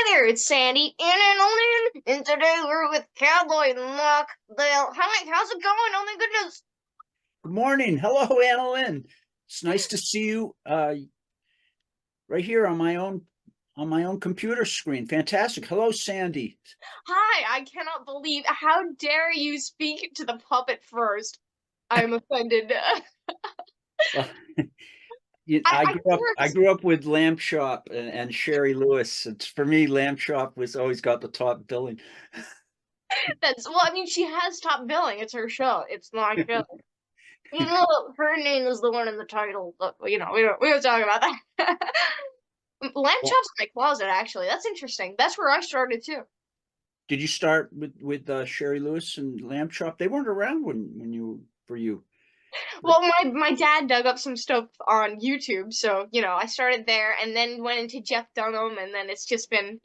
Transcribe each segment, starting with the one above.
there, it's Sandy and AnaLynne, and today we're with Cowboy Mach Bell. Hi, how's it going? Oh my goodness. Good morning. Hello, AnaLynne. It's nice to see you right here on my own computer screen. Fantastic. Hello, Sandy. Hi, I cannot believe how dare you speak to the puppet first. I am offended. Well, I, I I grew up I can't. grew up with Lamb Chop and Sherry Lewis. It's for me, Lamb Chop was always got the top billing. That's well, I mean, she has top billing. It's her show. It's my show. You know, her name is the one in the title. But, we don't talk about that. Lamb Well, chops in my closet, actually. That's interesting. That's where I started too. did you start with Sherry Lewis and Lamb Chop? They weren't around when you for you. But Well, my dad dug up some stuff on YouTube, so I started there, and then went into Jeff Dunham, and then it's just been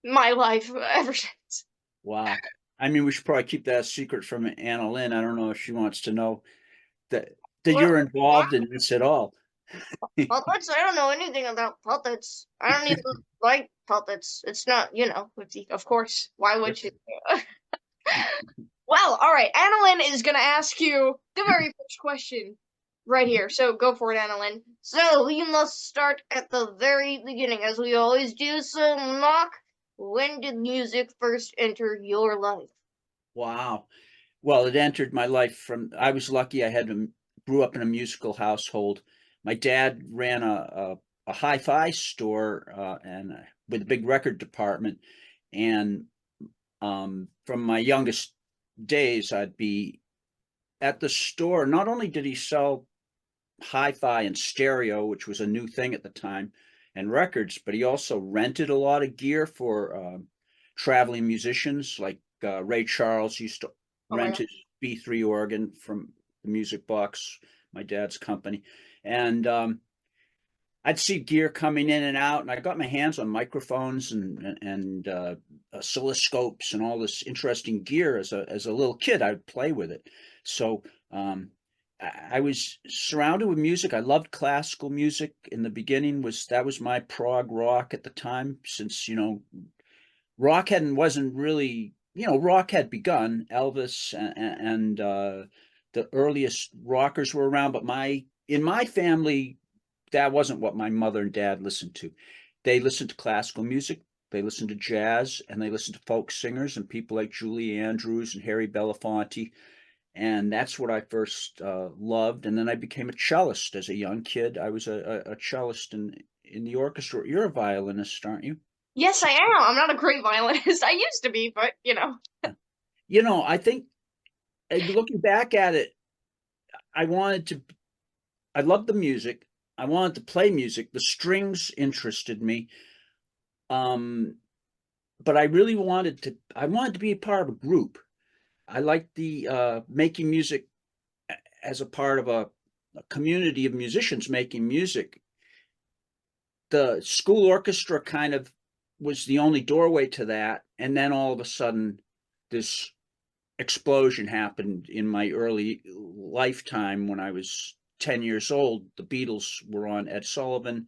my life ever since. wow. I mean, we should probably keep that a secret from AnaLynne. I don't know if she wants to know that Well, you're involved in this at all. puppets? I don't know anything about puppets. I don't even like puppets. It's not, of course. Why would you? Well, all right. AnaLynne is gonna ask you the very first question right here. So go for it, AnaLynne. So we must start at the very beginning, as we always do. So, Mock, when did music first enter your life? Wow. Well, it entered my life from I was lucky I grew up in a musical household. My dad ran a hi-fi store and with a big record department. And from my youngest days, I'd be at the store. Not only did he sell hi-fi and stereo, which was a new thing at the time, and records, but he also rented a lot of gear for traveling musicians. Like Ray Charles used to Oh my rent God. his B3 organ from the Music Box, my dad's company, and I'd see gear coming in and out, and I got my hands on microphones and oscilloscopes and all this interesting gear as a little kid. I would play with it. So I was surrounded with music. I loved classical music in the beginning. That was my prog rock at the time, since rock hadn't wasn't really rock had begun. Elvis and the earliest rockers were around, but my in my family that wasn't what my mother and dad listened to. They listened to classical music, they listened to jazz, and they listened to folk singers and people like Julie Andrews and Harry Belafonte. And that's what I first loved. And then I became a cellist as a young kid. I was a cellist in the orchestra. You're a violinist, aren't you? Yes, I am. I'm not a great violinist. I used to be, but I think looking back at it, I wanted to, I loved the music. I wanted to play music. The strings interested me. Um, but I wanted to be a part of a group. I liked the making music as a part of a community of musicians making music. The school orchestra kind of was the only doorway to that. And then all of a sudden, this explosion happened in my early lifetime when I was 10 years old. The Beatles were on Ed Sullivan,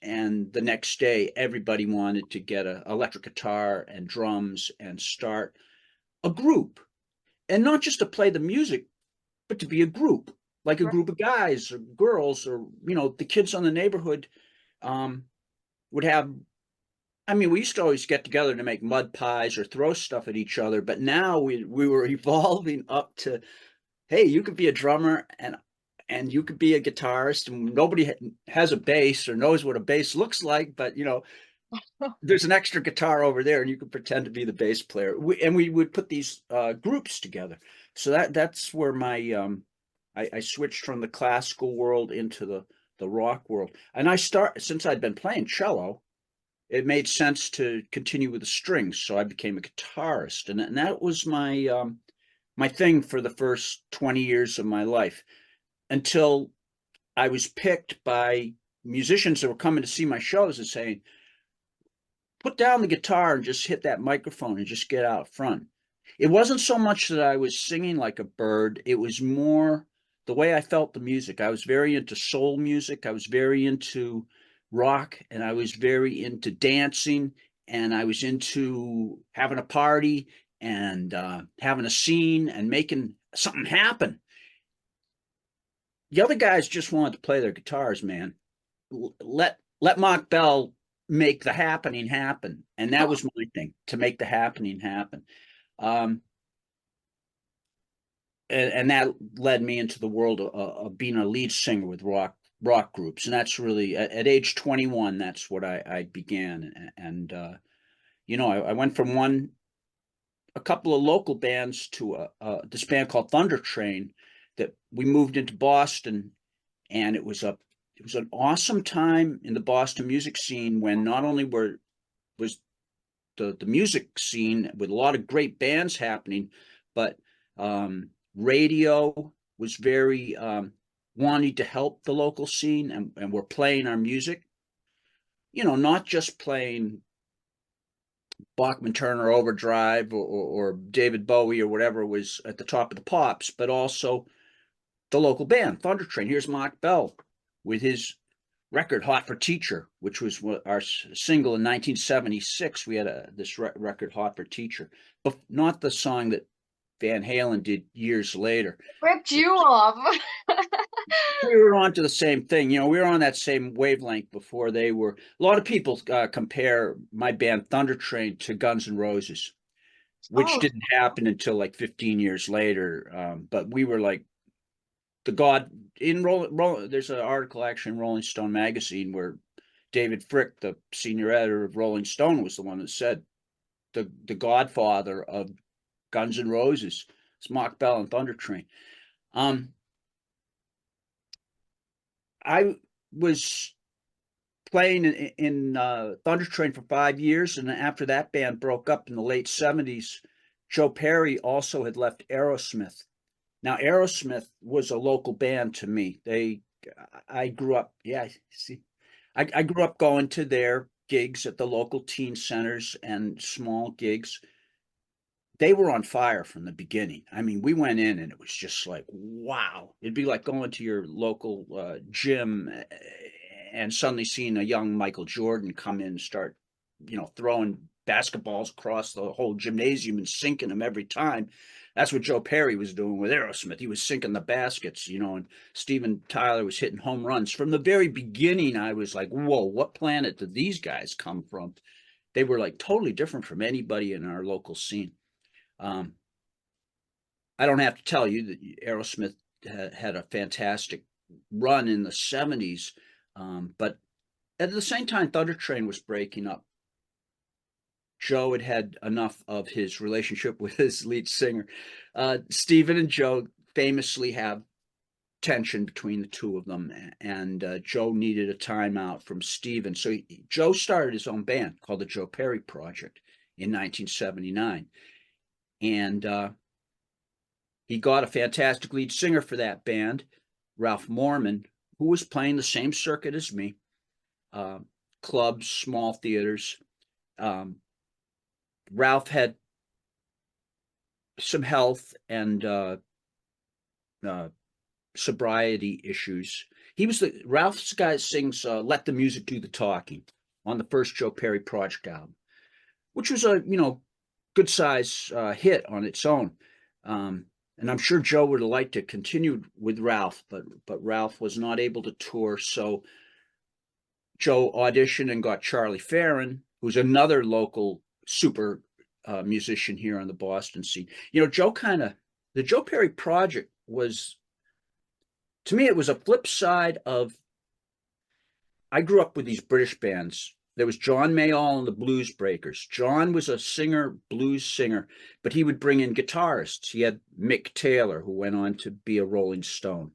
and the next day, everybody wanted to get an electric guitar and drums and start a group. And not just to play the music, but to be a group, like a group of guys or girls, or the kids on the neighborhood um, would have. I mean, we used to always get together to make mud pies or throw stuff at each other, but now we were evolving up to, hey, you could be a drummer and you could be a guitarist, and nobody has a bass or knows what a bass looks like, but there's an extra guitar over there, and you could pretend to be the bass player. We would put these groups together. So that's where I switched from the classical world into the rock world. And since I'd been playing cello, it made sense to continue with the strings. So I became a guitarist, and that was my thing for the first 20 years of my life, until I was picked by musicians that were coming to see my shows and saying, put down the guitar and just hit that microphone and just get out front. It wasn't so much that I was singing like a bird, it was more the way I felt the music. I was very into soul music, I was very into rock, and I was very into dancing and I was into having a party and having a scene and making something happen. The other guys just wanted to play their guitars, man. Let Mach Bell make the happening happen, and that was my thing, to make the happening happen. Um, and that led me into the world of being a lead singer with rock groups, and that's really at age 21. That's what I began, and I went from a couple of local bands to this band called Thunder Train that we moved into Boston, and it was an awesome time in the Boston music scene when not only was the music scene with a lot of great bands happening, but radio was very wanting to help the local scene, and we're playing our music, not just playing Bachman Turner Overdrive or David Bowie or whatever was at the top of the pops, but also the local band, Thunder Train. Here's Mach Bell with his record Hot for Teacher, which was our single in 1976. We had this record Hot for Teacher, but not the song that Van Halen did years later. Ripped you off. We were on to the same thing. We were on that same wavelength before they were. A lot of people compare my band Thunder Train to Guns N' Roses, which didn't happen until like 15 years later. But we were like the god in there's an article actually in Rolling Stone magazine where David Frick, the senior editor of Rolling Stone, was the one that said the godfather of Guns N' Roses is Mach Bell and Thunder Train. I was playing in Thunder Train for 5 years, and after that band broke up in the late 70s, Joe Perry also had left Aerosmith. Now, Aerosmith was a local band to me. I grew up, I grew up going to their gigs at the local teen centers and small gigs. They were on fire from the beginning. I mean, we went in and it was just like, wow. It'd be like going to your local gym and suddenly seeing a young Michael Jordan come in and start, throwing basketballs across the whole gymnasium and sinking them every time. That's what Joe Perry was doing with Aerosmith. He was sinking the baskets, and Steven Tyler was hitting home runs. From the very beginning, I was like, whoa, what planet did these guys come from? They were like totally different from anybody in our local scene. I don't have to tell you that Aerosmith had a fantastic run in the 70s, but at the same time, Thunder Train was breaking up. Joe had enough of his relationship with his lead singer. Steven and Joe famously have tension between the two of them, and Joe needed a timeout from Steven. So Joe started his own band called the Joe Perry Project in 1979. And he got a fantastic lead singer for that band, Ralph Morman, who was playing the same circuit as me, clubs, small theaters. Ralph had some health and sobriety issues. Ralph's guy sings "Let the Music Do the Talking" on the first Joe Perry Project album, which was a good size hit on its own. And I'm sure Joe would have liked to continue with Ralph, but Ralph was not able to tour. So Joe auditioned and got Charlie Farron, who's another local super musician here on the Boston scene. The Joe Perry Project was, to me, it was a flip side of, I grew up with these British bands. There was John Mayall and the Blues Breakers. John was a blues singer, but he would bring in guitarists. He had Mick Taylor, who went on to be a Rolling Stone.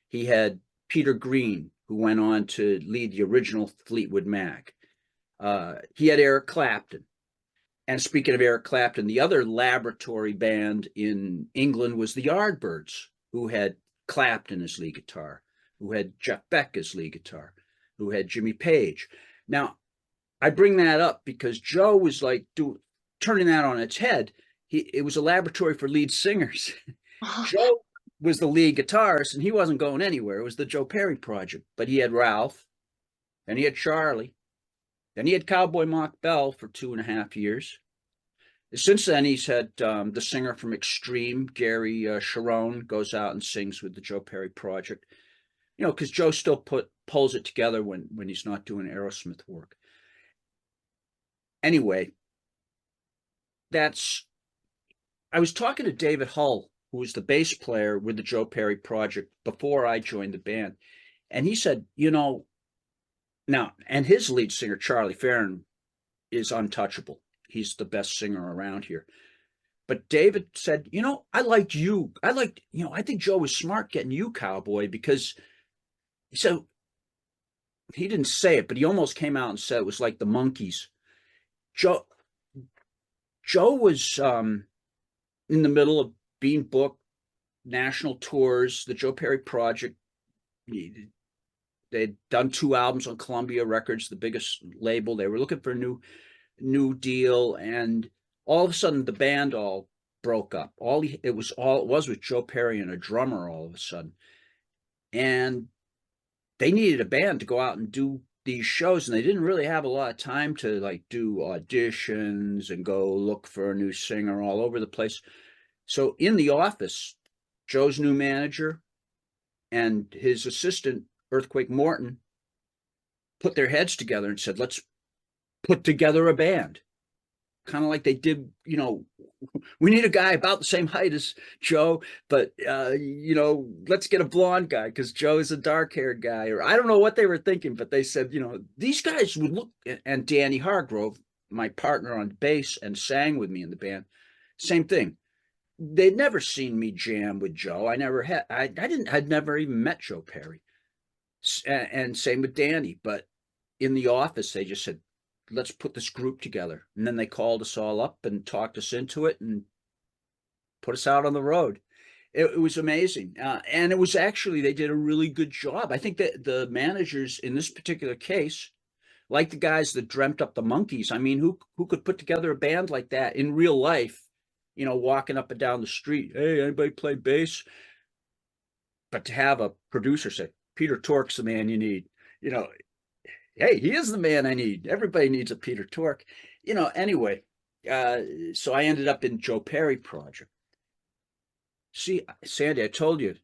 He had Peter Green, who went on to lead the original Fleetwood Mac. He had Eric Clapton. And speaking of Eric Clapton, the other laboratory band in England was the Yardbirds, who had Clapton as lead guitar, who had Jeff Beck as lead guitar, who had Jimmy Page. Now, I bring that up because Joe was like turning that on its head. It was a laboratory for lead singers. Joe was the lead guitarist, and he wasn't going anywhere. It was the Joe Perry Project. But he had Ralph, and he had Charlie, Then he had Cowboy Mach Bell for 2.5 years. Since then, he's had the singer from Extreme, Gary Sharon, goes out and sings with the Joe Perry Project. You know, because Joe still pulls it together when he's not doing Aerosmith work. Anyway, that's. I was talking to David Hull, who was the bass player with the Joe Perry Project before I joined the band, and he said, you know, now, and his lead singer Charlie Farron is untouchable. He's the best singer around here. But David said, you know, I liked you. I think Joe was smart getting you, Cowboy, because so he didn't say it, but he almost came out and said it was like the Monkees. Joe Joe was in the middle of being booked, national tours, the Joe Perry Project. They'd done 2 albums on Columbia Records, the biggest label. They were looking for a new deal, and all of a sudden the band all broke up. It was with Joe Perry and a drummer all of a sudden, and they needed a band to go out and do these shows, and they didn't really have a lot of time to like do auditions and go look for a new singer all over the place. So in the office, Joe's new manager and his assistant, Earthquake Morton, put their heads together and said, let's put together a band. Kind of like they did, you know, we need a guy about the same height as Joe, but, you know, let's get a blonde guy because Joe is a dark-haired guy. Or I don't know what they were thinking, but they said, you know, these guys would look, and Danny Hargrove, my partner on bass and sang with me in the band, same thing. They'd never seen me jam with Joe. I'd never even met Joe Perry. And same with Danny. But in the office, they just said, let's put this group together. And then they called us all up and talked us into it and put us out on the road. It was amazing. And it was actually, they did a really good job. I think that the managers in this particular case, like the guys that dreamt up the Monkees, I mean, who could put together a band like that in real life, you know, walking up and down the street, hey, anybody play bass? But to have a producer say, Peter Tork's the man you need, you know, hey, he is the man I need. Everybody needs a Peter Tork. You know, anyway, so I ended up in Joe Perry Project. See, Sandy, I told you,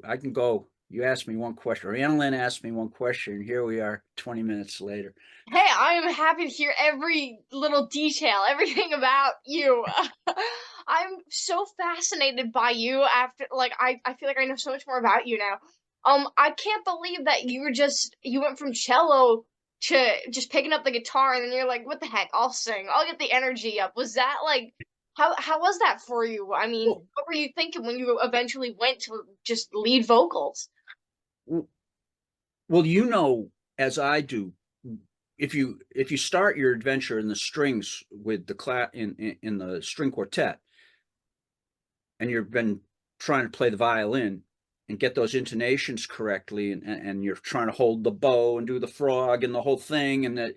I can go. You asked me one question, or AnaLynne asked me one question, and here we are 20 minutes later. Hey, I am happy to hear every little detail, everything about you. I'm so fascinated by you after like I feel like I know so much more about you now. I can't believe that you went from cello to just picking up the guitar and then you're like, what the heck, I'll sing. I'll get the energy up. Was that like how was that for you? I mean, Well, what were you thinking when you eventually went to just lead vocals? well, you know, as I do, if you start your adventure in the strings with the in the string quartet, and you've been trying to play the violin and get those intonations correctly, and you're trying to hold the bow and do the frog and the whole thing, and that,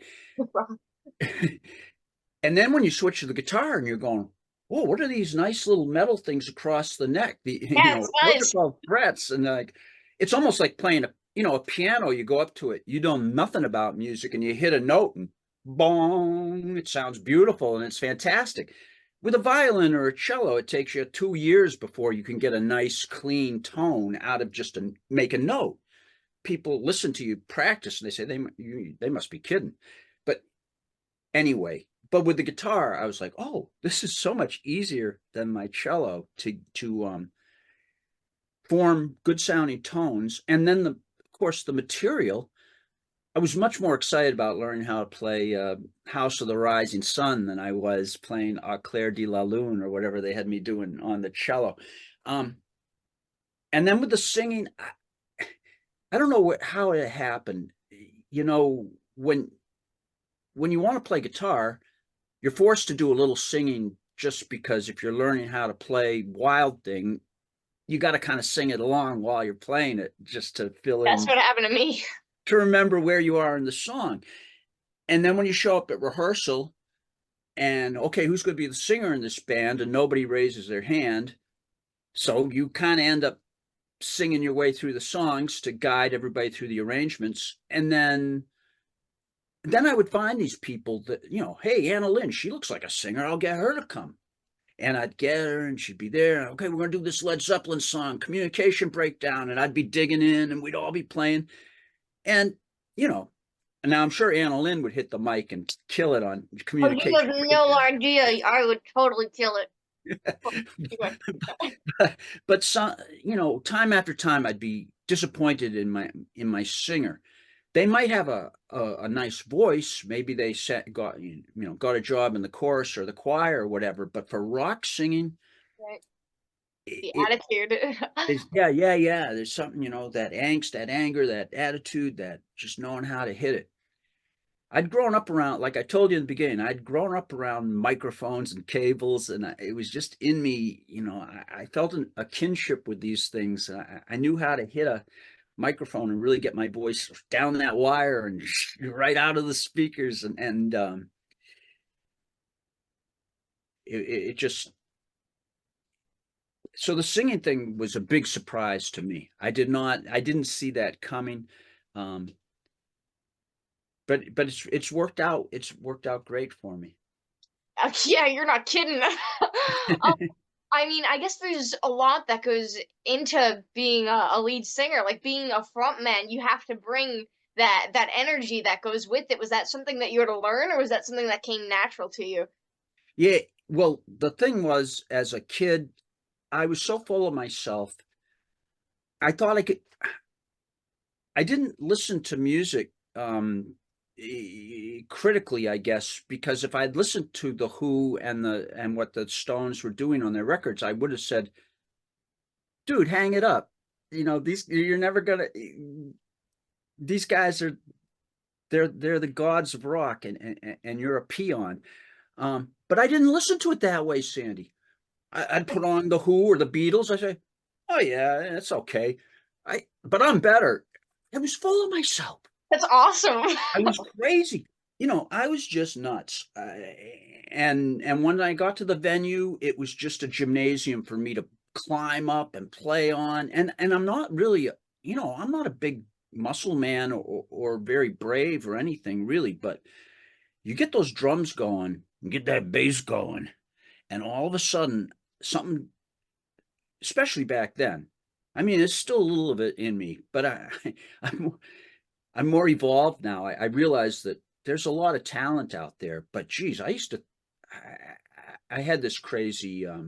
and then when you switch to the guitar and you're going, oh, what are these nice little metal things across the neck? Yeah, it's Those are nice. called frets, and like it's almost like playing a piano. You go up to it, you know nothing about music, and you hit a note, and bong, it sounds beautiful and it's fantastic. With a violin or a cello, it takes you 2 years before you can get a nice, clean tone out of just make a note. People listen to you practice and they say they must be kidding. But anyway, but with the guitar, I was like, oh, this is so much easier than my cello to form good sounding tones. And then of course the material. I was much more excited about learning how to play House of the Rising Sun than I was playing Au Clair de la Lune or whatever they had me doing on the cello. Um, and then with the singing, I don't know how it happened. You know, when you want to play guitar, you're forced to do a little singing just because if you're learning how to play Wild Thing, you got to kind of sing it along while you're playing it just to fill That's in, what happened to me. to remember where you are in the song. And then when you show up at rehearsal and, okay, who's going to be the singer in this band? And nobody raises their hand. So you kind of end up singing your way through the songs to guide everybody through the arrangements. And then then I would find these people that, hey, AnaLynne, she looks like a singer. I'll get her to come. And I'd get her and she'd be there. Okay, we're going to do this Led Zeppelin song, Communication Breakdown. And I'd be digging in and we'd all be playing. And, you know, and now I'm sure AnaLynne would hit the mic and kill it on Oh, you have Communication no Breakdown. idea. I would totally kill it. Anyway, But some, time after time, I'd be disappointed in my singer. They might have a nice voice. Maybe they got a job in the chorus or the choir or whatever. But for rock singing, right. The it attitude. yeah. There's something, that angst, that anger, that attitude, that just knowing how to hit it. I'd grown up around, like I told you in the beginning, I'd grown up around microphones and cables, and it was just in me. I felt a kinship with these things. I knew how to hit a microphone and really get my voice down that wire and right out of the speakers, and it just. So the singing thing was a big surprise to me. I didn't see that coming. Um, but it's worked out. It's worked out great for me. Yeah, you're not kidding. I mean, I guess there's a lot that goes into being a lead singer. Like being a front man, you have to bring that energy that goes with it. Was that something that you had to learn, or was that something that came natural to you? Yeah, well, the thing was, as a kid, I was so full of myself. I thought I didn't listen to music critically, I guess, because if I'd listened to the Who and what the Stones were doing on their records, I would have said, "Dude, hang it up. These you're never gonna. These guys they're the gods of rock, and you're a peon." But I didn't listen to it that way, Sandy. I'd put on the Who or the Beatles. I say, "Oh yeah, it's okay." But I'm better. I was full of myself. That's awesome. I was crazy. I was just nuts. And when I got to the venue, it was just a gymnasium for me to climb up and play on. And I'm not really, I'm not a big muscle man or very brave or anything really, but you get those drums going, you get that bass going, and all of a sudden something, especially back then. I mean, it's still a little of it in me, but I'm I'm more evolved now. I realize that there's a lot of talent out there, but geez, I had this crazy uh,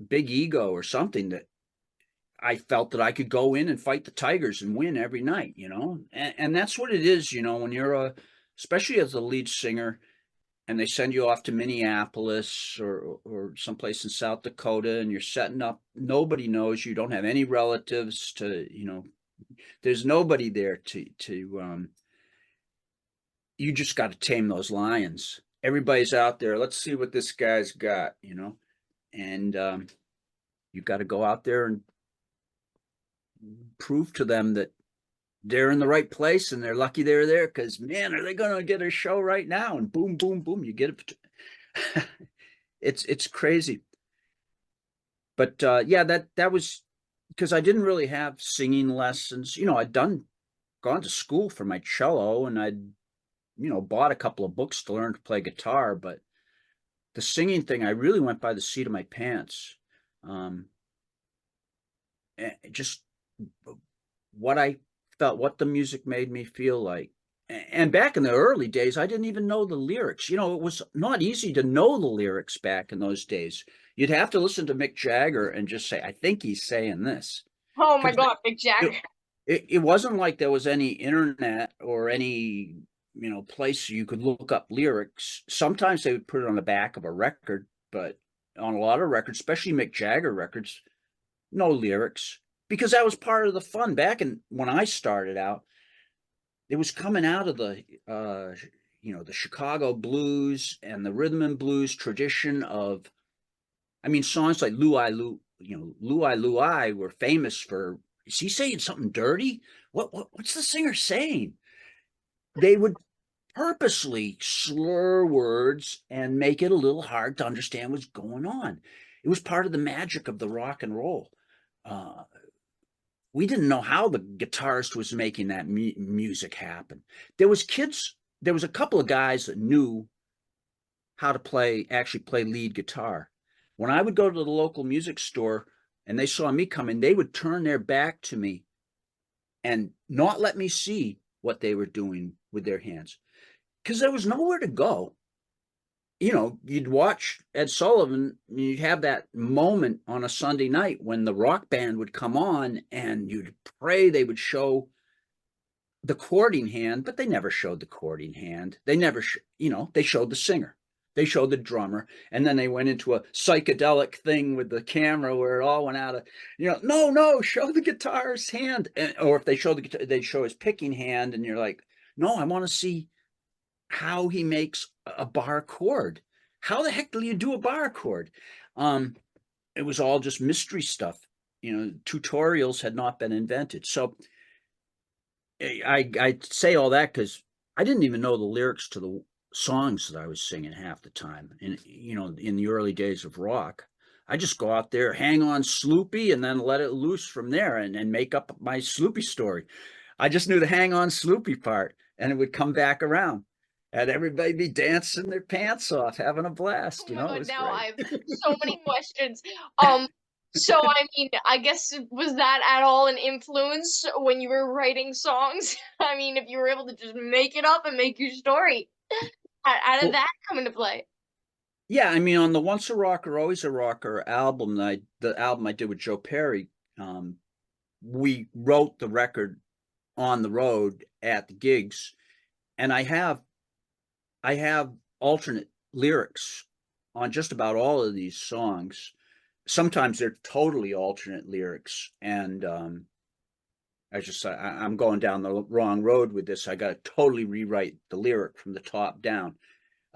big ego or something that I felt that I could go in and fight the Tigers and win every night, and that's what it is, when you're especially as a lead singer, and they send you off to Minneapolis or someplace in South Dakota, and you're setting up. Nobody knows you. Don't have any relatives to, there's nobody there to. You just got to tame those lions. Everybody's out there. Let's see what this guy's got, and you've got to go out there and prove to them that they're in the right place and they're lucky they're there. Because man, are they going to get a show right now? And boom, boom, boom, you get it. It's crazy. But yeah, that was because I didn't really have singing lessons. I'd gone to school for my cello, and I'd bought a couple of books to learn to play guitar, but the singing thing, I really went by the seat of my pants. Just what I felt, what the music made me feel like. And back in the early days, I didn't even know the lyrics. It was not easy to know the lyrics back in those days. You'd have to listen to Mick Jagger and just say, I think he's saying this. Oh my Because God, Big it, Jack. it wasn't like there was any internet or any, place you could look up lyrics. Sometimes they would put it on the back of a record, but on a lot of records, especially Mick Jagger records, no lyrics. Because that was part of the fun. Back when I started out, it was coming out of the Chicago blues and the rhythm and blues tradition of, I mean, songs like Luai were famous for, is he saying something dirty? What's the singer saying? They would purposely slur words and make it a little hard to understand what's going on. It was part of the magic of the rock and roll. Uh, we didn't know how the guitarist was making that music happen. There was kids, there was a couple of guys that knew how to actually play lead guitar. When I would go to the local music store and they saw me coming, they would turn their back to me and not let me see what they were doing with their hands because there was nowhere to go. You know, you'd watch Ed Sullivan, you'd have that moment on a Sunday night when the rock band would come on and you'd pray they would show the chording hand, but they never showed the chording hand. They never, they showed the singer, they showed the drummer, and then they went into a psychedelic thing with the camera where it all went out of, no, show the guitarist's hand, or if they show the guitar, they show his picking hand, and you're like, no, I want to see how he makes a bar chord. How the heck do you do a bar chord? It was all just mystery stuff. Tutorials had not been invented, so I say all that because I didn't even know the lyrics to the songs that I was singing half the time. And in the early days of rock, I just go out there, hang on Sloopy, and then let it loose from there and make up my Sloopy story. I just knew the hang on Sloopy part, and it would come back around. And everybody be dancing their pants off, having a blast. Oh my It God, was now great. I have so many questions. So I mean, I guess was that at all an influence when you were writing songs? I mean, if you were able to just make it up and make your story, how did Well, that come into play? yeah, I mean, on the Once a Rocker, Always a Rocker album, the album I did with Joe Perry, we wrote the record on the road at the gigs, and I have alternate lyrics on just about all of these songs. Sometimes they're totally alternate lyrics, and I'm going down the wrong road with this. I got to totally rewrite the lyric from the top down.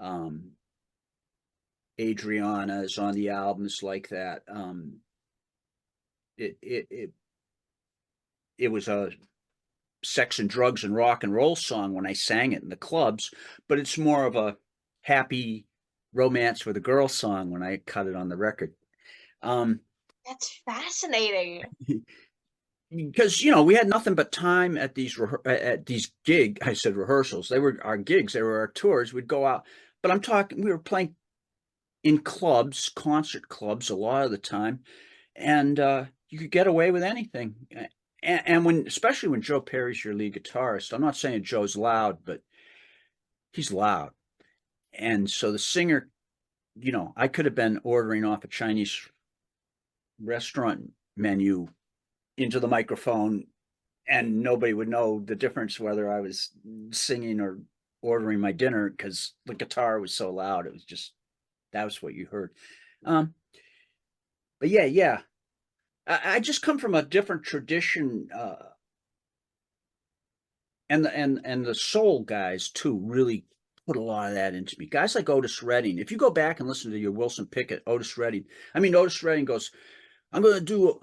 Um, Adriana is on the albums like that. It it it it was a sex and drugs and rock and roll song when I sang it in the clubs, but it's more of a happy romance with a girl song when I cut it on the record. Um, That's fascinating. because we had nothing but time at these gig. I said rehearsals. They were our gigs. They were our tours. We'd go out, but I'm talking. We were playing in clubs, concert clubs, a lot of the time, and you could get away with anything. And especially when Joe Perry's your lead guitarist, I'm not saying Joe's loud, but he's loud. And so the singer, I could have been ordering off a Chinese restaurant menu into the microphone and nobody would know the difference whether I was singing or ordering my dinner because the guitar was so loud. It was just, that was what you heard. Um, but yeah. I just come from a different tradition, and the soul guys too really put a lot of that into me. Guys like Otis Redding. If you go back and listen to your Wilson Pickett, Otis Redding. I mean, Otis Redding goes, "I'm going to do.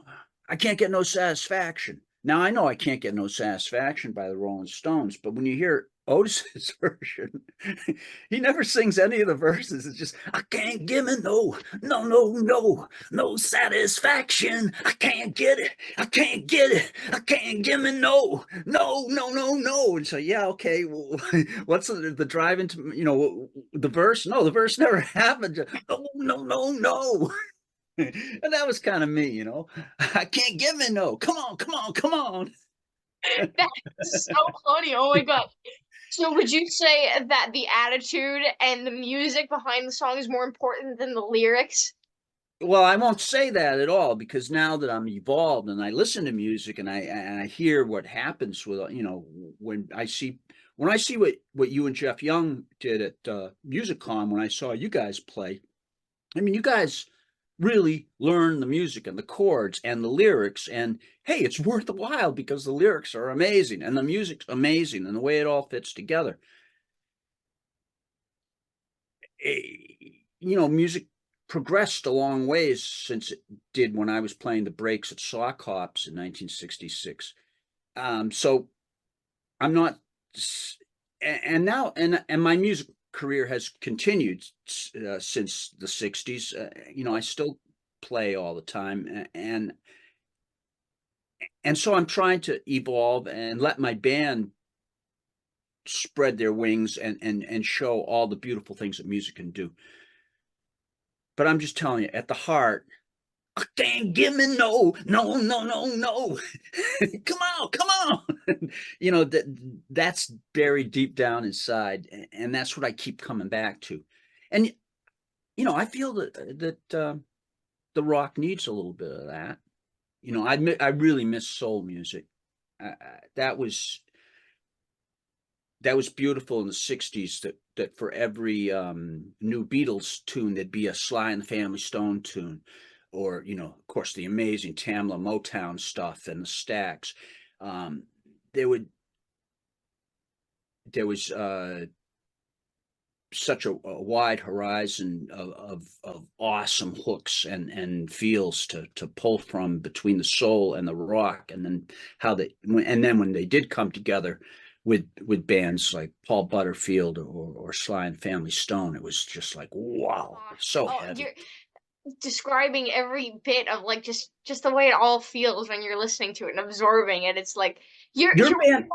I can't get no satisfaction." Now I know I can't get no satisfaction by the Rolling Stones, but when you hear Otis's version, he never sings any of the verses. It's just, I can't give me no satisfaction. I can't get it. I can't get it. I can't give me no. And so, yeah, okay. Well, what's the drive into, the verse? No, the verse never happened. No. And that was kind of me. I can't give me no. Come on. That's so funny. Oh my God. So would you say that the attitude and the music behind the song is more important than the lyrics? Well, I won't say that at all because now that I'm evolved and I listen to music and I hear what happens with when I see what you and Jeff Young did at MusicCon when I saw you guys play. I mean, you guys really learn the music and the chords and the lyrics, and hey, it's worth a while because the lyrics are amazing and the music's amazing and the way it all fits together. Music progressed a long ways since it did when I was playing the breaks at Sock Hops in 1966. So I'm not, and now, and my music career has continued since the 60s. I still play all the time, and And so I'm trying to evolve and let my band spread their wings and show all the beautiful things that music can do. But I'm just telling you, at the heart, I can't give me no, no, no, no, no. Come on, come on. You know, that's buried deep down inside, and that's what I keep coming back to. And you know, I feel that the rock needs a little bit of that. You know, I really miss soul music. That was beautiful in the 60s, that for every new Beatles tune there'd be a Sly and the Family Stone tune, or you know, of course, the amazing Tamla Motown stuff and the Stax. um, there would there was such a wide horizon of awesome hooks and feels to pull from between the soul and the rock, and then when they did come together with bands like Paul Butterfield or Sly and Family Stone, it was just like, wow, Gosh. so Oh, heavy. you're describing every bit of like just the way it all feels when you're listening to it and absorbing it. It's like Your you're band,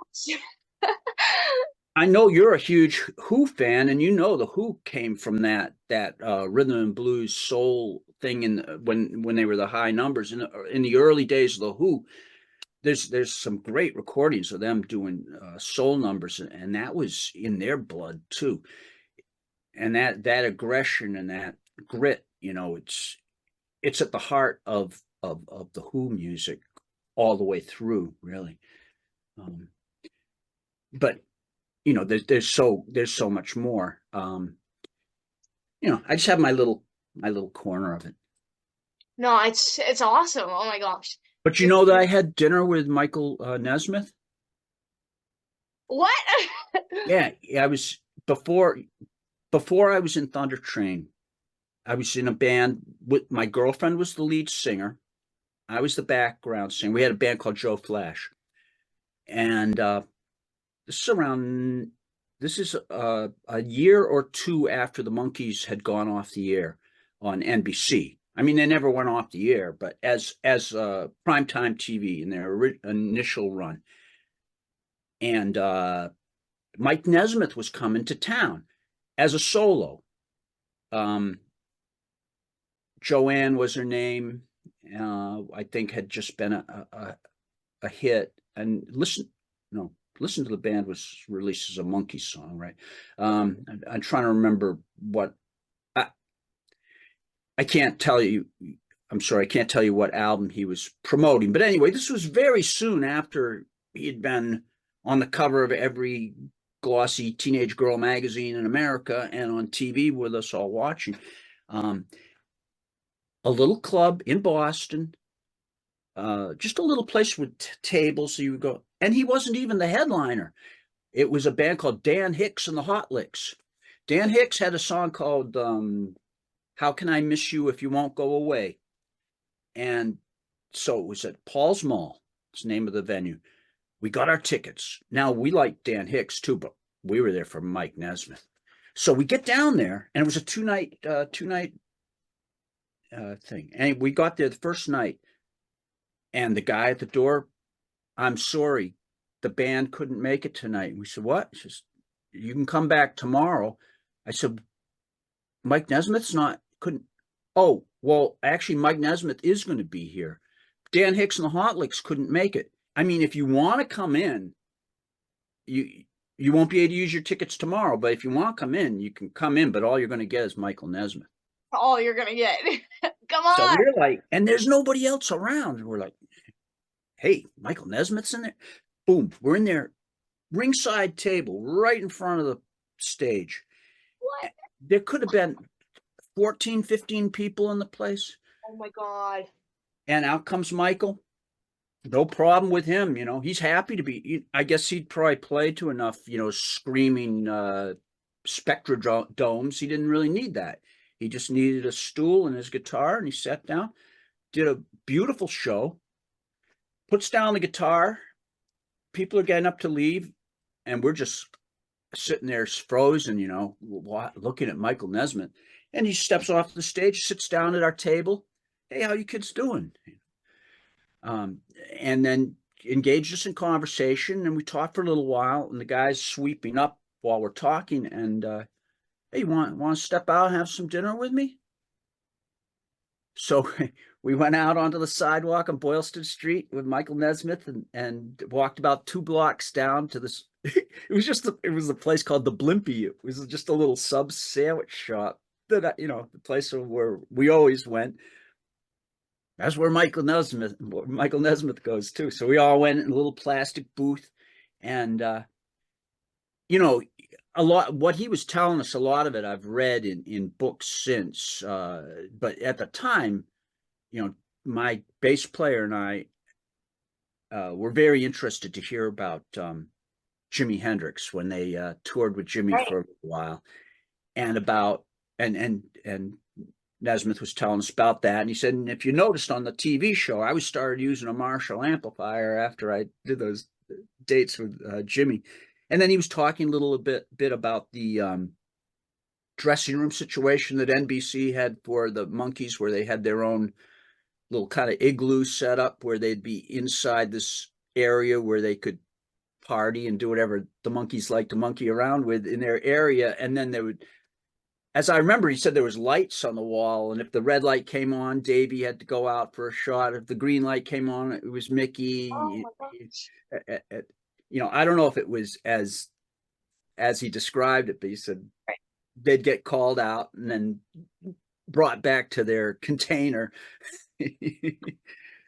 I know you're a huge Who fan, and you know the Who came from that rhythm and blues soul thing when they were the high numbers in the early days of the Who. There's some great recordings of them doing soul numbers, and that was in their blood too. And that aggression and that grit, you know, it's at the heart of the Who music all the way through, really. Um, but you know, there's so much more. You know, I just have my little corner of it. no, it's awesome. Oh my gosh. But you You're know that I had dinner with Michael Nesmith. what? Yeah, yeah, I was before I was in Thunder Train. I was in a band with my girlfriend was the lead singer. I was the background singer. We had a band called Joe Flash, and this is around this is a year or two after the Monkees had gone off the air on NBC. I mean, they never went off the air, but as primetime TV in their initial run. And Mike Nesmith was coming to town as a solo. Um, Joanne was her name. I think had just been a hit. And listen to the band was released as a Monkey song, right? I'm trying to remember what I, I can't tell you. I'm sorry, I can't tell you what album he was promoting. But anyway, this was very soon after he had been on the cover of every glossy teenage girl magazine in America and on TV with us all watching. Um, a little club in Boston, just a little place with tables. So you would go, and he wasn't even the headliner. It was a band called Dan Hicks and the Hot Licks. Dan Hicks had a song called "How Can I Miss You If You Won't Go Away," and so it was at Paul's Mall. It's the name of the venue. We got our tickets. Now we like Dan Hicks too, but we were there for Mike Nesmith. So we get down there, and it was a two night thing. And we got there the first night, and the guy at the door, "I'm sorry, the band couldn't make it tonight." And we said, "What?" He says, "You can come back tomorrow." I said, "Mike Nesmith's not couldn't." "Oh, well, actually, Mike Nesmith is going to be here. Dan Hicks and the Hot Licks couldn't make it. I mean, if you want to come in, you won't be able to use your tickets tomorrow. But if you want to come in, you can come in. But all you're going to get is Michael Nesmith." All you're gonna get. Come So on. we're like, and there's nobody else around. And we're like, "Hey, Michael Nesmith's in there." Boom, we're in there, ringside table, right in front of the stage. What? There could have been 14, 15 people in the place. Oh my god. And out comes Michael. No problem with him. You know, he's happy to be. I guess he'd probably play to enough, screaming Spectra domes. He didn't really need that. He just needed a stool and his guitar, and he sat down, did a beautiful show, puts down the guitar. People are getting up to leave, and we're just sitting there frozen, looking at Michael Nesmith. And he steps off the stage, sits down at our table. "Hey, how you kids doing?" um, and then engaged us in conversation, and we talked for a little while. And the guy's sweeping up while we're talking, and hey, you want to step out and have some dinner with me? So we went out onto the sidewalk on Boylston Street with Michael Nesmith and walked about 2 blocks down to this. It was a place called the Blimpie. It was just a little sub sandwich shop that, the place where we always went. That's where Michael Nesmith goes too. So we all went in a little plastic booth, and you know, a lot what he was telling us, a lot of it I've read in books since. But at the time, my bass player and I were very interested to hear about Jimi Hendrix when they toured with Jimmy Right. for a while, and about and Nesmith was telling us about that, and he said, and if you noticed on the TV show, I was started using a Marshall amplifier after I did those dates with Jimmy, and then he was talking a little bit about the dressing room situation that NBC had for the Monkees, where they had their own little kind of igloo set up where they'd be inside this area where they could party and do whatever the Monkees like to monkey around with in their area, and then they would, as I remember, he said there was lights on the wall, and if the red light came on, Davey had to go out for a shot. If the green light came on, it was Oh Mickey. my gosh. I don't know if it was as he described it, but he said Right. they'd get called out and then brought back to their container,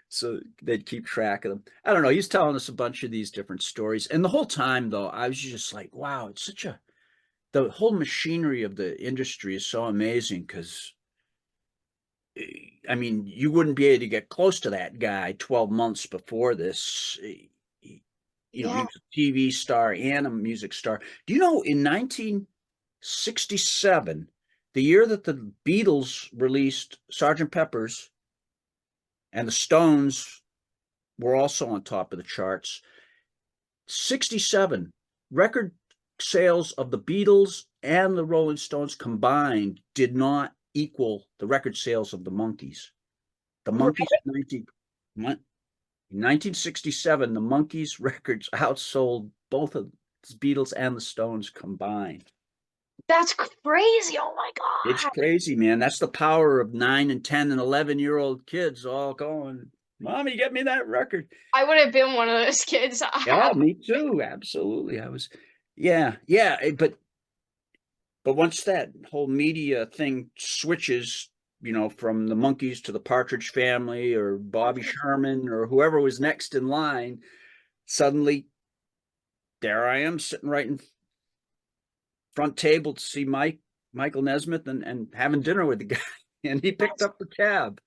so they'd keep track of them. I don't know. He's telling us a bunch of these different stories, and the whole time, though, I was just like, wow, it's such a the whole machinery of the industry is so amazing because I mean, you wouldn't be able to get close to that guy 12 months before this. He Yeah. was a TV star and a music star. Do you know in 1967, the year that the Beatles released Sergeant Pepper's and the Stones were also on top of the charts, 67 record sales of the Beatles and the Rolling Stones combined did not equal the record sales of the Monkees. The Monkees in 1967, the Monkees records outsold both of the Beatles and the Stones combined. That's crazy. Oh my It's God. crazy, man. That's the power of 9 and 10 and 11-year-old kids all going, Mommy, get me that record. I would have been one of those kids. Yeah, me too. Absolutely. Yeah. But once that whole media thing switches, from the Monkees to the Partridge Family or Bobby Sherman or whoever was next in line, suddenly there I am sitting right in front table to see Michael Nesmith and having dinner with the guy, and he picked That's, up the cab.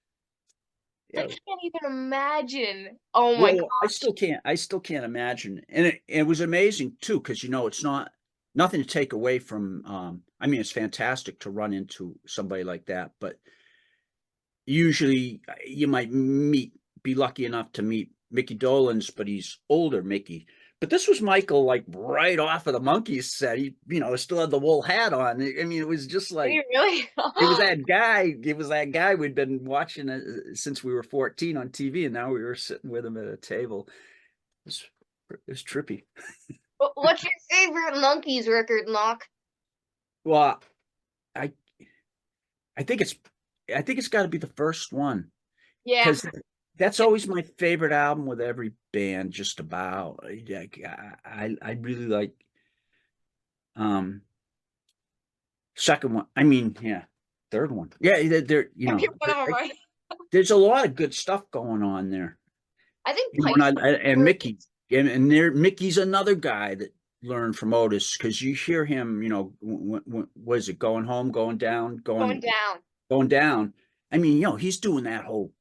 I Yeah. can't even imagine. Oh my Well, I gosh. still can't. I still can't imagine, and it was amazing too, because it's not nothing to take away from. I mean, it's fantastic to run into somebody like that, but usually you might be lucky enough to meet Mickey Dolenz, but he's older Mickey. But this was Michael, like right off of the Monkees set. He, still had the wool hat on. I mean, it was just Did like you really? it was that guy. It was that guy we'd been watching since we were 14 on TV, and now we were sitting with him at a table. It was trippy. What's your favorite Monkeys record, Knock? Well, I I think it's got to be the first one, Yeah. because that's always my favorite album with every band, just about. I really like um second one. I mean, yeah, third one. Yeah, Every one of them, right? there's a lot of good stuff going on there. I think And Mickey, and there Mickey's another guy that learned from Otis, because you hear him, was it going home, going down, going down. going down? I mean, he's doing that whole.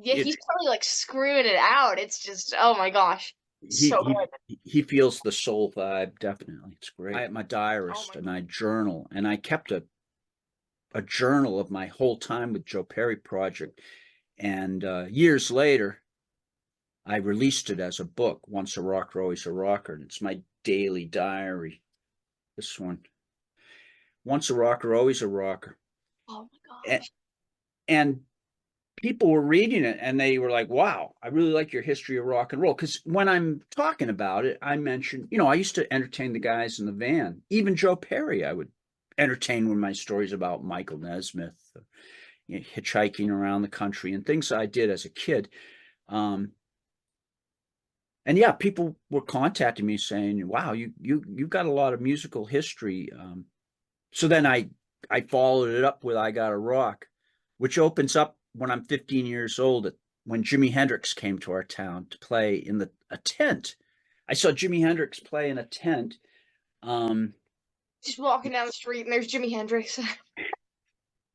Yeah, It, he's totally like screwing it out. It's just, oh my gosh, he so good. he feels the soul vibe, definitely. It's great. I'm a Oh my diarist, and god. I journal, and I kept a journal of my whole time with Joe Perry Project, and years later I released it as a book, Once a Rocker, Always a Rocker, and it's my daily diary. This one, Once a Rocker, Always a Rocker. Oh my And, gosh. and people were reading it and they were like, wow, I really like your history of rock and roll. Because when I'm talking about it, I mentioned, I used to entertain the guys in the van. Even Joe Perry, I would entertain with my stories about Michael Nesmith, hitchhiking around the country and things I did as a kid. And yeah, people were contacting me saying, wow, you've got a lot of musical history. So then I followed it up with I Gotta Rock, which opens up when I'm 15 years old, when Jimi Hendrix came to our town to play in a tent. I saw Jimi Hendrix play in a tent. Um, Just walking down the street and there's Jimi Hendrix.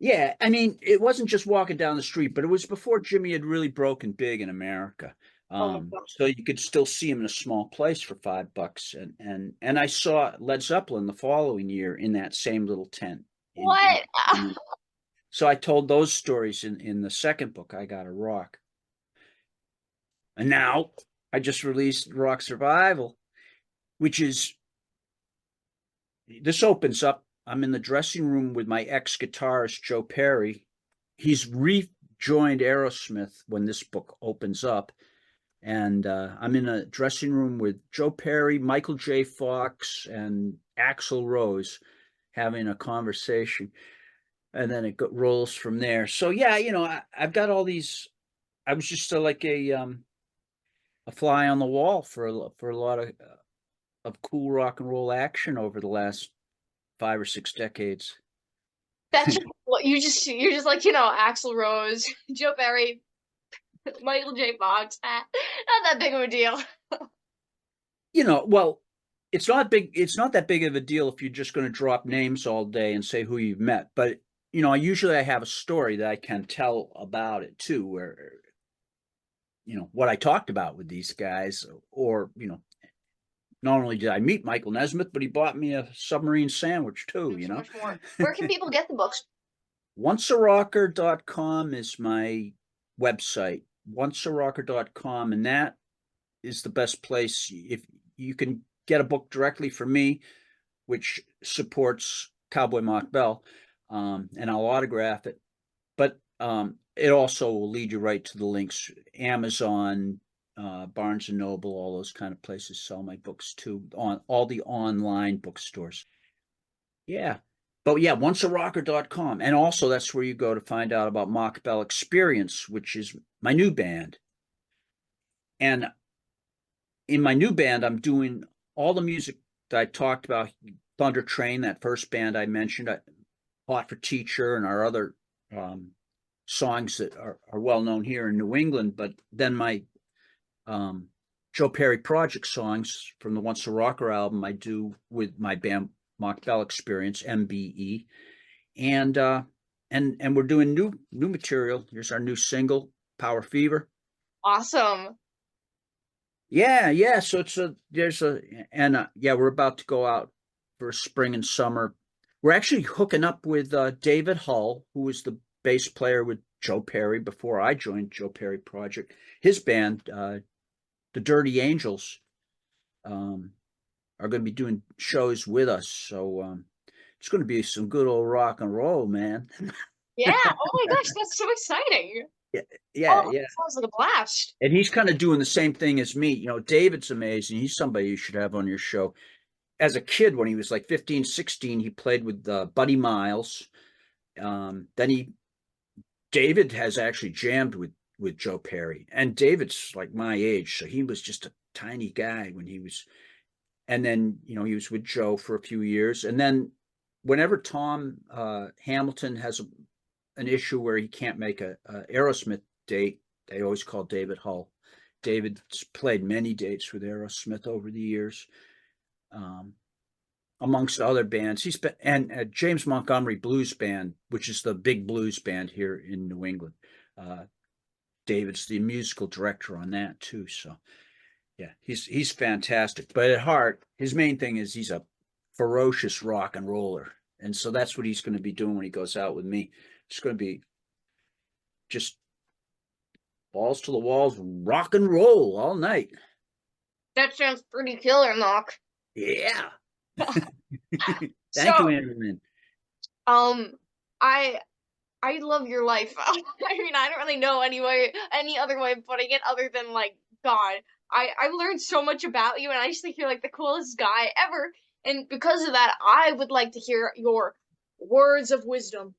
yeah, I mean, it wasn't just walking down the street, but it was before Jimmy had really broken big in America. Oh my god. So you could still see him in a small place for $5. And I saw Led Zeppelin the following year in that same little tent in What? so I told those stories in the second book, I Gotta Rock. And now I just released Rock Survival, which is this opens up. I'm in the dressing room with my ex-guitarist Joe Perry. He's rejoined Aerosmith when this book opens up. And I'm in a dressing room with Joe Perry, Michael J. Fox, and Axl Rose having a conversation. And then it rolls from there. So yeah, I've got all these. I was just like a fly on the wall for a lot of cool rock and roll action over the last 5 or 6 decades. That's just what you're just like, Axl Rose, Joe Perry, Michael J. Fox. Not that big of a deal. Well, it's not big. It's not that big of a deal if you're just going to drop names all day and say who you've met. But I have a story that I can tell about it too, where what I talked about with these guys, or not only did I meet Michael Nesmith, but he bought me a submarine sandwich too. And so much more. Where can people get the books? Oncearocker.com is my website. Oncearocker.com, and that is the best place. If you can get a book directly from me, which supports Cowboy Mach Bell, and I'll autograph it. But it also will lead you right to the links. Amazon, Barnes and Noble, all those kind of places sell my books too, on all the online bookstores. Yeah. But yeah, oncearocker.com. And also that's where you go to find out about Mach Bell Experience, which is my new band. And in my new band, I'm doing all the music that I talked about. Thunder Train, that first band I mentioned, Hot for Teacher, and our other songs that are well known here in New England. But then my Joe Perry project songs from the Once a Rocker album I do with my band Mach Bell Experience, MBE. And we're doing new material. Here's our new single, Power Fever. Awesome. Yeah. So we're about to go out for spring and summer. We're actually hooking up with David Hull, who was the bass player with Joe Perry before I joined Joe Perry Project. His band, the Dirty Angels, are going to be doing shows with us. So it's going to be some good old rock and roll, man. Yeah. Oh my gosh, that's so exciting. Yeah. Oh, that sounds like a blast. And he's kind of doing the same thing as me. David's amazing. He's somebody you should have on your show. As a kid, when he was like 15, 16, he played with Buddy Miles. David has actually jammed with Joe Perry. And David's like my age, so he was just a tiny guy when he was. And then, he was with Joe for a few years. And then whenever Tom Hamilton has an issue where he can't make a Aerosmith date, they always call David Hull. David's played many dates with Aerosmith over the years, amongst other bands. He's been and James Montgomery Blues Band, which is the big blues band here in New England. David's the musical director on that too. So yeah, he's fantastic. But at heart, his main thing is he's a ferocious rock and roller, and so that's what he's going to be doing when he goes out with me. It's going to be just balls to the walls, rock and roll all night. That sounds pretty killer, Knock. Yeah. So, Thank you, AnaLynne. I I love your life. I mean, I don't really know any other way of putting it other than like God. I've learned so much about you, and I just think you're like the coolest guy ever. And because of that, I would like to hear your words of wisdom.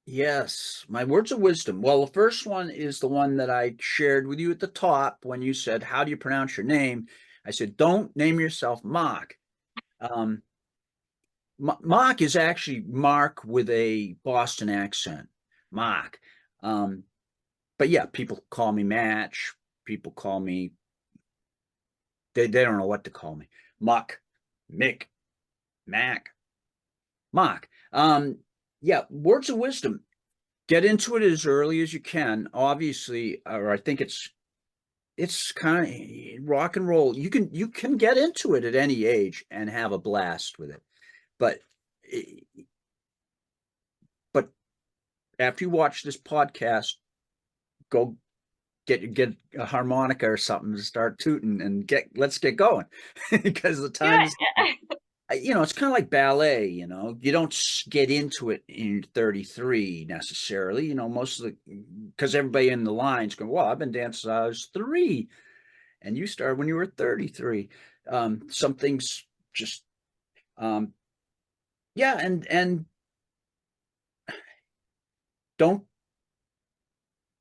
Yes, my words of wisdom. Well, the first one is the one that I shared with you at the top when you said, "How do you pronounce your name?" I said, "Don't name yourself Mach." Um, Mach is actually Mark with a Boston accent. Mach. Um, but yeah, people call me Match. People call me, they don't know what to call me. Muck, Mick, Mac, Mach. Yeah, words of wisdom. Get into it as early as you can. Obviously, or I think it's kind of rock and roll. You can get into it at any age and have a blast with it. But but after you watch this podcast, go get a harmonica or something to start tooting and let's get going because the times Yeah. it's kind of like ballet. You don't get into it in 33 necessarily. Most of the because everybody in the lines going, well, I've been dancing since I was 3 and you started when you were 33. Some things just um yeah, and don't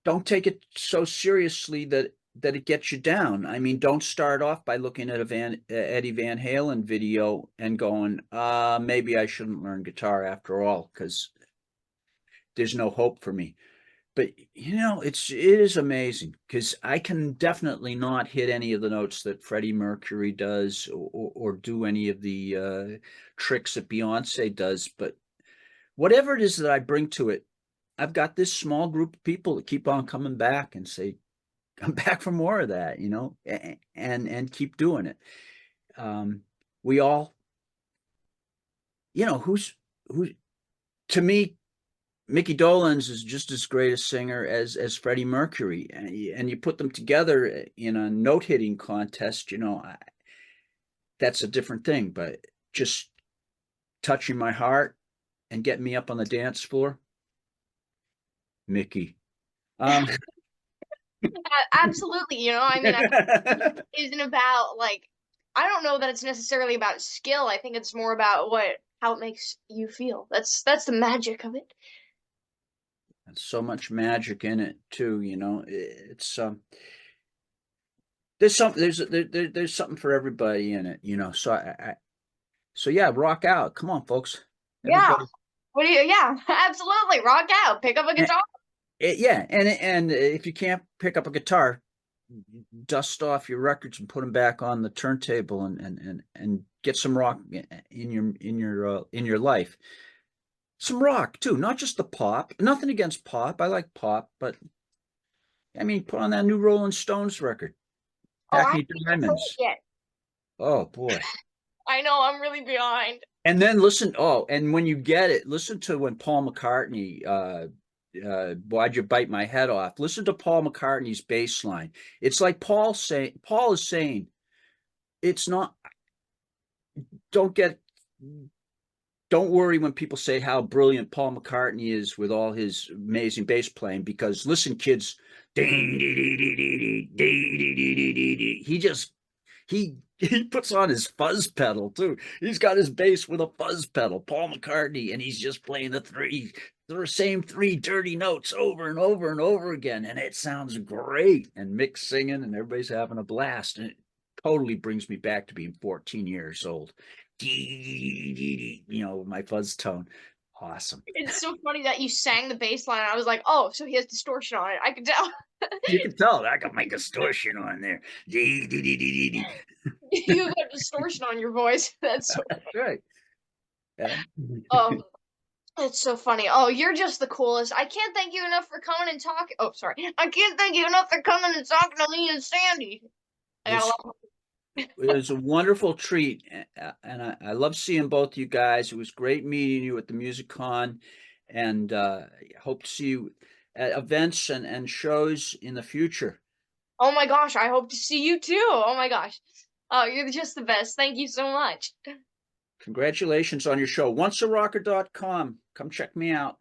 don't take it so seriously that it gets you down. I mean, don't start off by looking at a Eddie Van Halen video and going, maybe I shouldn't learn guitar after all because there's no hope for me. But it is amazing because I can definitely not hit any of the notes that Freddie Mercury does or do any of the tricks that Beyonce does. But whatever it is that I bring to it, I've got this small group of people that keep on coming back and say, "Come back for more of that," and keep doing it. We all, who to me, Mickey Dolenz is just as great a singer as Freddie Mercury, and you put them together in a note hitting contest. That's a different thing, but just touching my heart and getting me up on the dance floor, Mickey. Um, Absolutely. I mean, isn't about like I don't know that it's necessarily about skill. I think it's more about how it makes you feel. That's the magic of it. There's so much magic in it too. It's there's something for everybody in it. So yeah, rock out. Come on, folks, Yeah. everybody. What do you? Yeah, absolutely. Rock out. Pick up a And, guitar. yeah, and if you can't pick up a guitar, dust off your records and put them back on the turntable and get some rock in your life. Some rock too, not just the pop. Nothing against pop. I like pop, but I mean, put on that new Rolling Stones record, Oh, I Hackney haven't even heard it Diamonds. yet. Oh boy. I know I'm really behind. And then listen, and when you get it, listen to when Paul McCartney, "Why'd You Bite My Head Off?" Listen to Paul McCartney's bass line. It's like Paul is saying, it's not, don't get, don't worry when people say how brilliant Paul McCartney is with all his amazing bass playing, because listen, kids, he just he puts on his fuzz pedal too. He's got his bass with a fuzz pedal, Paul McCartney, and he's just playing the same 3 dirty notes over and over and over again, and it sounds great. And Mick's singing, and everybody's having a blast, and it totally brings me back to being 14 years old. My fuzz tone, awesome. It's so funny that you sang the bass line. I was like, oh, so he has distortion on it. I could tell. You can tell I got my distortion on there. You have distortion on your voice. That's so That's right. Yeah. um it's so funny. Oh, you're just the coolest. I can't thank you enough for coming and talking. Oh, sorry. I can't thank you enough for coming and talking to me and Sandy. I got a It's lot. it was a wonderful treat, and I love seeing both you guys. It was great meeting you at the Music Con, and hope to see you at events and shows in the future. Oh my gosh, I hope to see you too. Oh my gosh. Oh, you're just the best. Thank you so much. Congratulations on your show. OnceARocker.com. Come check me out.